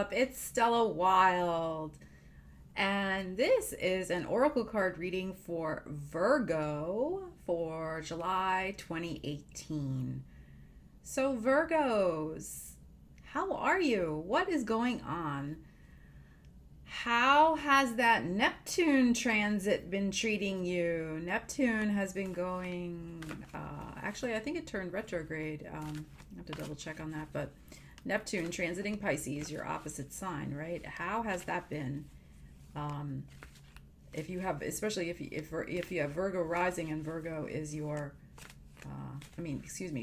up? It's Stella Wild. And this is an oracle card reading for Virgo for July 2018. So, Virgos, how are you? What is going on? How has that Neptune transit been treating you? Neptune has been going, actually, I think it turned retrograde. I have to double check on that, but Neptune transiting Pisces, your opposite sign, right? How has that been? If you have, especially if you have Virgo rising and Virgo is your,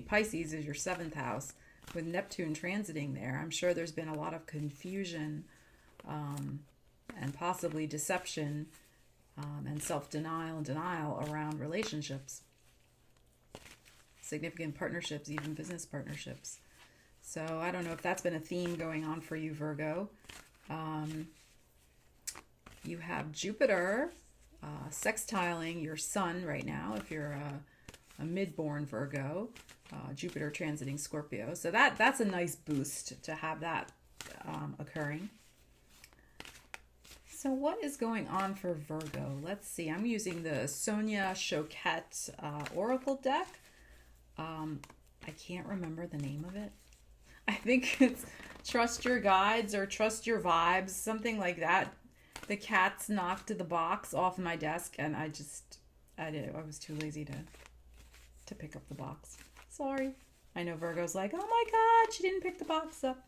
Pisces is your seventh house with Neptune transiting there, I'm sure there's been a lot of confusion, and possibly deception, and self-denial and denial around relationships, significant partnerships, even business partnerships. So I don't know if that's been a theme going on for you, Virgo. You have Jupiter sextiling your sun right now if you're a mid-born Virgo. Jupiter transiting Scorpio. So that's a nice boost to have that occurring. So what is going on for Virgo? Let's see. I'm using the Sonia Choquette Oracle deck. I can't remember the name of it. I think it's Trust Your Guides or Trust Your Vibes, something like that. The cats knocked the box off my desk, and I was too lazy to pick up the box. Sorry. I know Virgo's like, oh my God, she didn't pick the box up.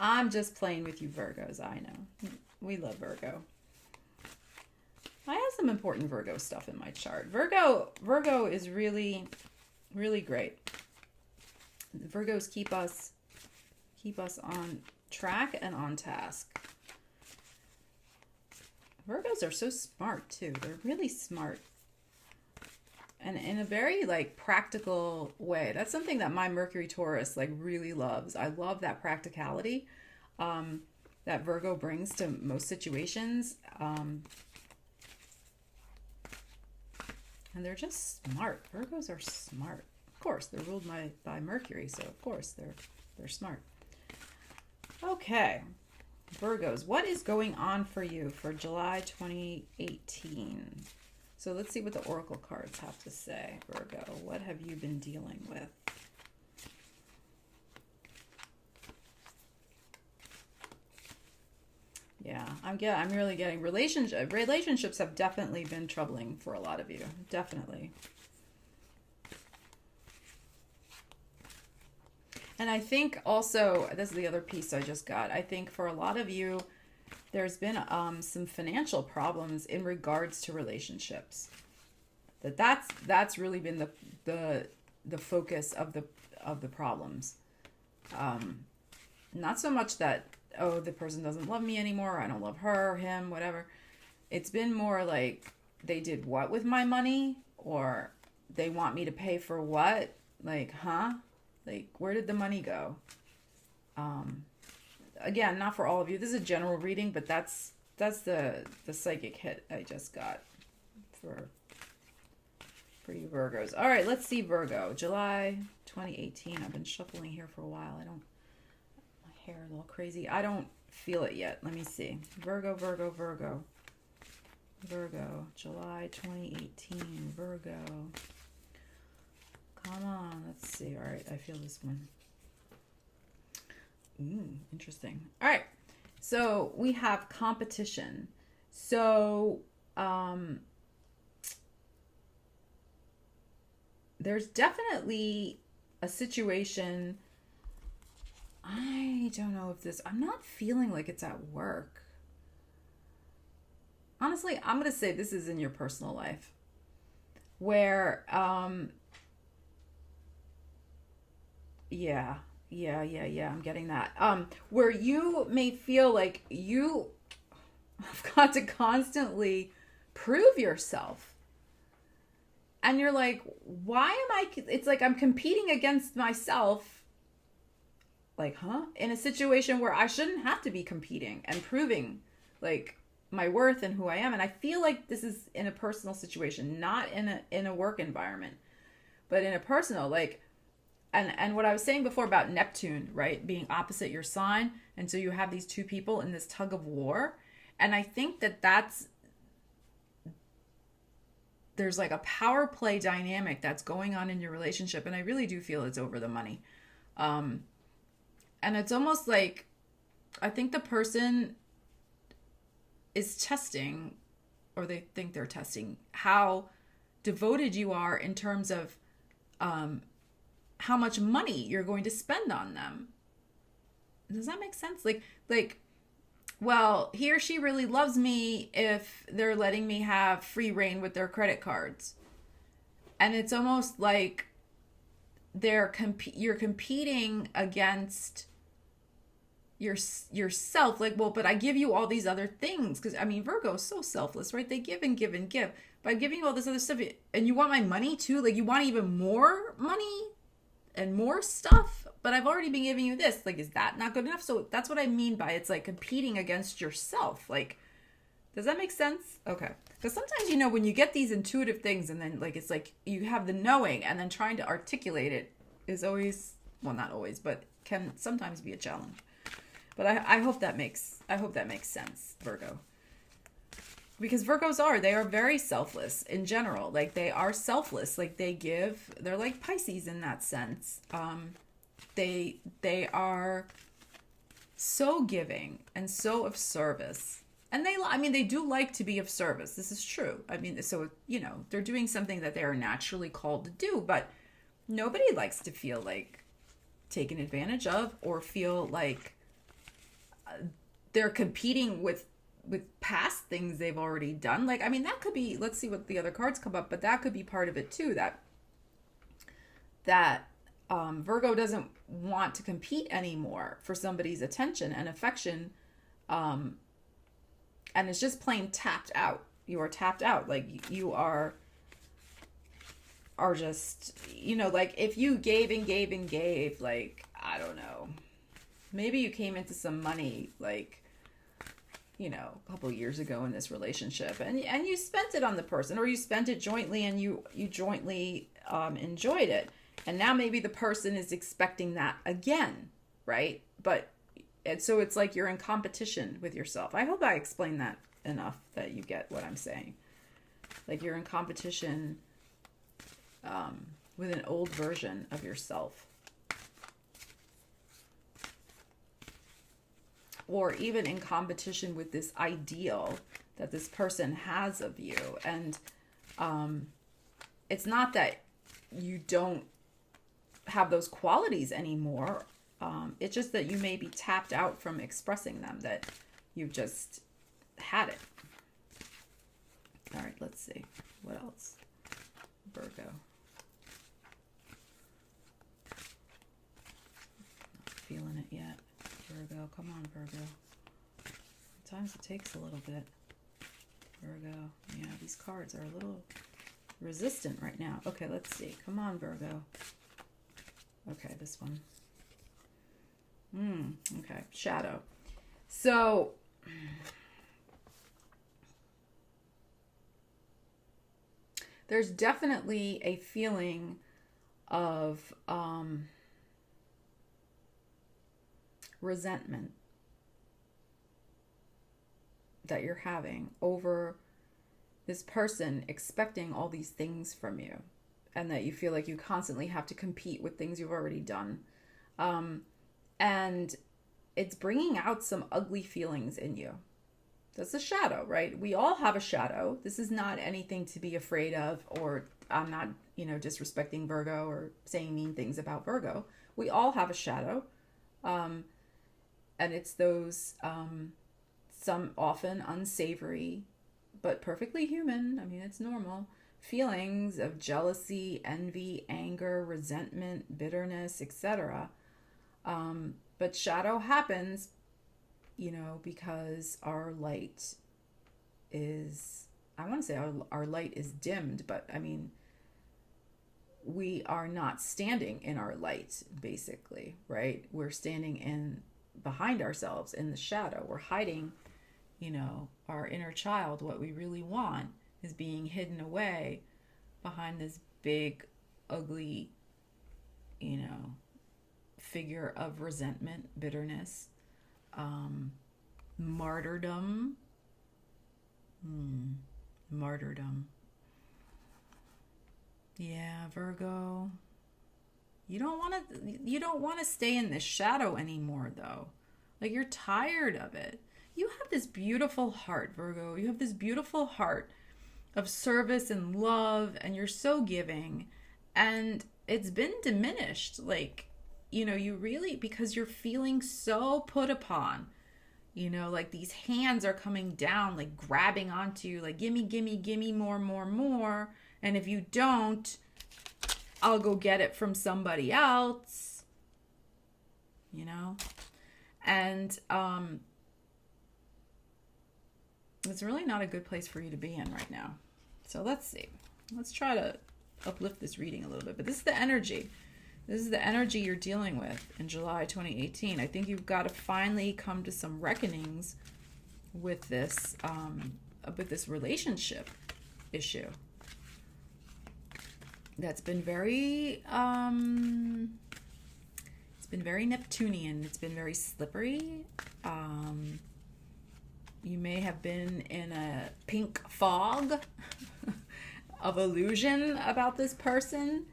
I'm just playing with you Virgos, I know. We love Virgo. I have some important Virgo stuff in my chart. Virgo is really, really great. Virgos keep us on track and on task. Virgos are so smart too. They're really smart. And in a very practical way. That's something that my Mercury Taurus really loves. I love that practicality that Virgo brings to most situations. And they're just smart. Virgos are smart. Of course, they're ruled by Mercury, so of course they're smart. Okay. Virgos, what is going on for you for July 2018? So let's see what the oracle cards have to say. Virgo, what have you been dealing with? Yeah, I'm really getting relationships have definitely been troubling for a lot of you. Definitely. And I think also, this is the other piece I just got. I think for a lot of you, there's been some financial problems in regards to relationships. That's really been the focus of the problems. Not so much that, oh, the person doesn't love me anymore, I don't love her, him, whatever. It's been more like they did what with my money, or they want me to pay for what? Huh? Where did the money go? Again, not for all of you. This is a general reading, but that's the psychic hit I just got for you Virgos. All right, let's see Virgo. July 2018. I've been shuffling here for a while. My hair is all crazy. I don't feel it yet. Let me see. Virgo. July 2018. Virgo. Come on, let's see. All right, I feel this one. Interesting. All right, so we have competition. So there's definitely a situation. I don't know if I'm not feeling like it's at work. Honestly, I'm going to say this is in your personal life where, yeah, I'm getting that. Where you may feel like you have got to constantly prove yourself. And you're like, why am it's like I'm competing against myself. In a situation where I shouldn't have to be competing and proving my worth and who I am. And I feel like this is in a personal situation, not in a work environment, but in a personal, And what I was saying before about Neptune, right, being opposite your sign, and so you have these two people in this tug of war, and I think that there's like a power play dynamic that's going on in your relationship, and I really do feel it's over the money. Um, and it's almost like I think the person is testing, or they think they're testing, how devoted you are in terms of um, how much money you're going to spend on them. Does that make sense? Well, he or she really loves me if they're letting me have free reign with their credit cards. And it's almost like you're competing against yourself, like, well, but I give you all these other things, because I mean, Virgo is so selfless, right? They give and give and give. By giving you all this other stuff, and you want my money too, like you want even more money and more stuff, but I've already been giving you this. Like, is that not good enough? So that's what I mean by it's like competing against yourself. Like, does that make sense? Okay. Because sometimes, when you get these intuitive things, and then like it's like you have the knowing, and then trying to articulate it is always, well, not always, but can sometimes be a challenge. But I hope that makes sense, Virgo. Because they are very selfless in general. Like, they are selfless. Like, they're like Pisces in that sense. They are so giving and so of service. And they do like to be of service. This is true. I mean, so, they're doing something that they are naturally called to do, but nobody likes to feel like taken advantage of, or feel like they're competing with past things they've already done. Like, I mean, that could be, let's see what the other cards come up, but that could be part of it too, that Virgo doesn't want to compete anymore for somebody's attention and affection, and it's just plain tapped out. You are tapped out. Like, you are just, like, if you gave and gave and gave, like, I don't know, maybe you came into some money, like, a couple of years ago in this relationship, and you spent it on the person, or you spent it jointly, and you jointly enjoyed it. And now maybe the person is expecting that again, right? So it's like you're in competition with yourself. I hope I explained that enough that you get what I'm saying. Like, you're in competition with an old version of yourself. Or even in competition with this ideal that this person has of you. And it's not that you don't have those qualities anymore. It's just that you may be tapped out from expressing them, that you've just had it. All right, let's see. What else? Virgo. Not feeling it yet. Virgo, come on, Virgo. Sometimes it takes a little bit. Virgo. Yeah, these cards are a little resistant right now. Okay, let's see. Come on, Virgo. Okay, this one. Okay, shadow. So, there's definitely a feeling of resentment that you're having over this person expecting all these things from you, and that you feel like you constantly have to compete with things you've already done. And it's bringing out some ugly feelings in you. That's a shadow, right? We all have a shadow. This is not anything to be afraid of, or I'm not, disrespecting Virgo or saying mean things about Virgo. We all have a shadow. And it's those, some often unsavory, but perfectly human, I mean, it's normal, feelings of jealousy, envy, anger, resentment, bitterness, etc. But shadow happens, because our light is, I want to say our light is dimmed, but I mean, we are not standing in our light, basically, right? We're standing behind ourselves in the shadow. We're hiding, our inner child. What we really want is being hidden away behind this big, ugly you know, figure of resentment, bitterness, martyrdom. Martyrdom. Yeah, Virgo. You don't want to stay in this shadow anymore though. Like you're tired of it. You have this beautiful heart, Virgo. You have this beautiful heart of service and love, and you're so giving, and it's been diminished. Like, you know, you really, because you're feeling so put upon, you know, like these hands are coming down, like grabbing onto you, like gimme, gimme, gimme more, more, more. And if you don't, I'll go get it from somebody else, you know? And it's really not a good place for you to be in right now. So let's see. Let's try to uplift this reading a little bit. But this is the energy. This is the energy you're dealing with in July 2018. I think you've got to finally come to some reckonings with this relationship issue. That's been very it's been very Neptunian. It's been very slippery. You may have been in a pink fog of illusion about this person,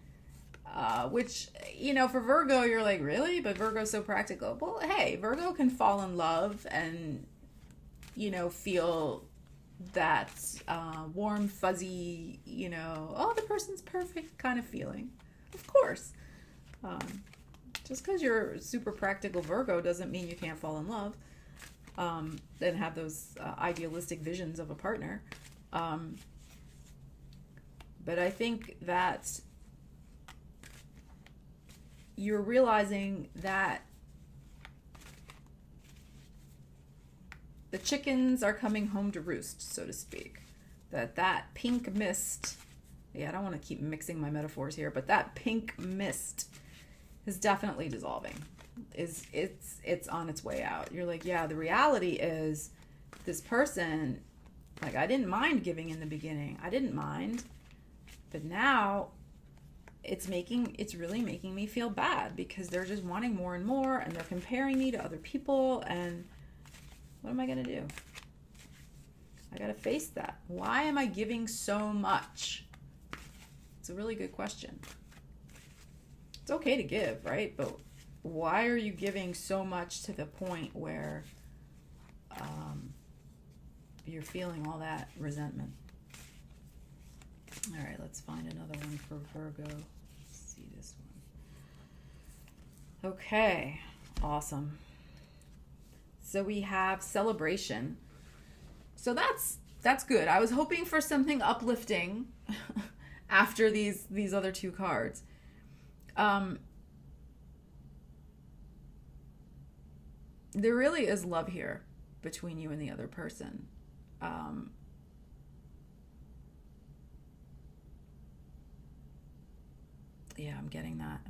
which, you know, for Virgo, you're like, really? But Virgo's so practical. Well, hey, Virgo can fall in love and, you know, feel that warm, fuzzy, you know, oh, the person's perfect kind of feeling. Of course. Just because you're super practical Virgo doesn't mean you can't fall in love and have those idealistic visions of a partner. But I think that you're realizing that the chickens are coming home to roost, so to speak. That pink mist, yeah, I don't want to keep mixing my metaphors here, but that pink mist is definitely dissolving. It's on its way out. You're like, yeah, the reality is this person, like, I didn't mind giving in the beginning. I didn't mind. But now it's really making me feel bad because they're just wanting more and more, and they're comparing me to other people, and what am I going to do? I got to face that. Why am I giving so much? It's a really good question. It's okay to give, right? But why are you giving so much to the point where you're feeling all that resentment? All right, let's find another one for Virgo. Let's see this one. Okay, awesome. So we have celebration. So that's good. I was hoping for something uplifting after these other two cards. There really is love here between you and the other person. Yeah, I'm getting that.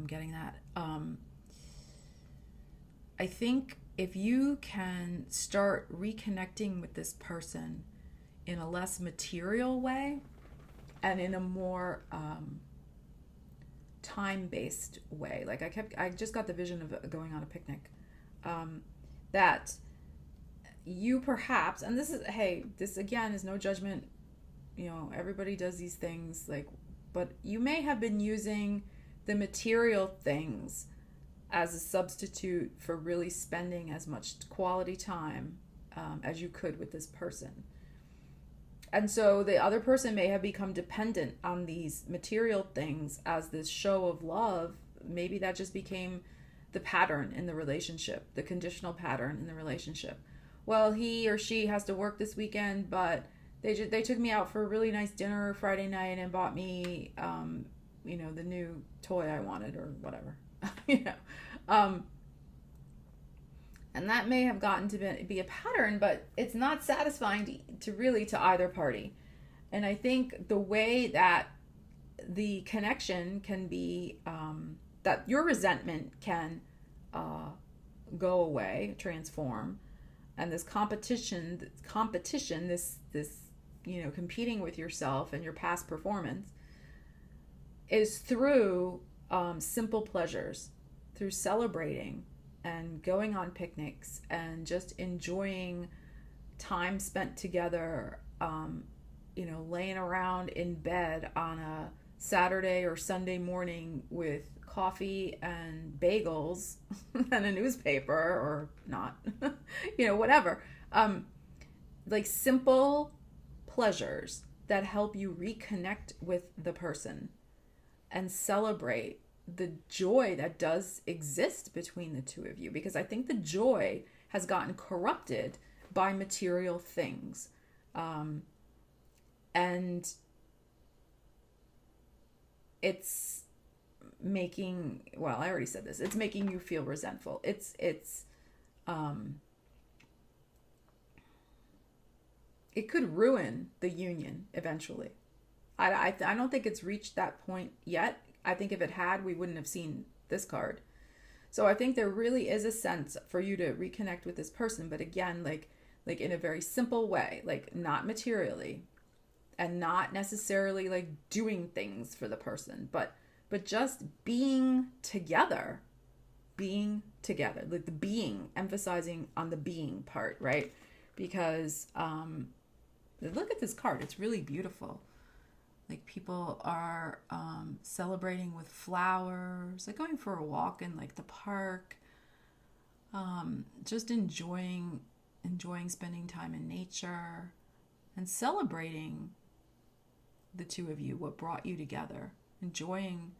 I think if you can start reconnecting with this person in a less material way and in a more time-based way, like I just got the vision of going on a picnic, that you perhaps, and this again is no judgment, you know, everybody does these things, like, but you may have been using the material things as a substitute for really spending as much quality time as you could with this person. And so the other person may have become dependent on these material things as this show of love. Maybe that just became the pattern in the relationship, the conditional pattern in the relationship. Well, he or she has to work this weekend, but they took me out for a really nice dinner Friday night and bought me, the new toy I wanted or whatever, and that may have gotten to be a pattern, but it's not satisfying to either party. And I think the way that the connection can be, that your resentment can go away, transform, and this competition, this competing with yourself and your past performance, is through simple pleasures, through celebrating and going on picnics and just enjoying time spent together, laying around in bed on a Saturday or Sunday morning with coffee and bagels and a newspaper or not, whatever. Like simple pleasures that help you reconnect with the person and celebrate the joy that does exist between the two of you. Because I think the joy has gotten corrupted by material things. And it's making, well, I already said this, it's making you feel resentful. It could ruin the union eventually. I don't think it's reached that point yet. I think if it had, we wouldn't have seen this card. So I think there really is a sense for you to reconnect with this person, but again, like in a very simple way, like not materially and not necessarily like doing things for the person, but just being together, like the being, emphasizing on the being part, right? Because look at this card. It's really beautiful. Like people are celebrating with flowers, like going for a walk in like the park, just enjoying spending time in nature and celebrating the two of you, what brought you together, enjoying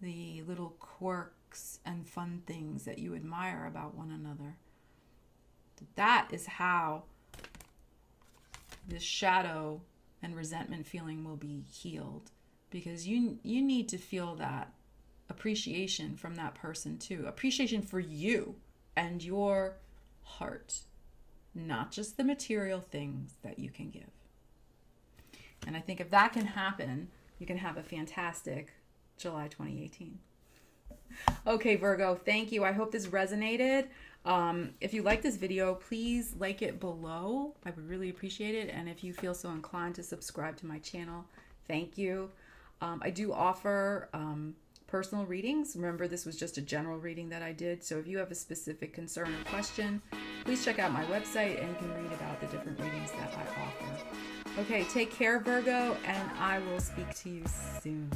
the little quirks and fun things that you admire about one another. That is how this shadow and resentment feeling will be healed, because you need to feel that appreciation from that person too. Appreciation for you and your heart, not just the material things that you can give. And I think if that can happen, you can have a fantastic July 2018. Okay, Virgo, thank you. I hope this resonated. If you like this video, please like it below. I would really appreciate it. And if you feel so inclined to subscribe to my channel, thank you. I do offer personal readings. Remember, this was just a general reading that I did. So if you have a specific concern or question, please check out my website and you can read about the different readings that I offer. Okay, take care, Virgo, and I will speak to you soon.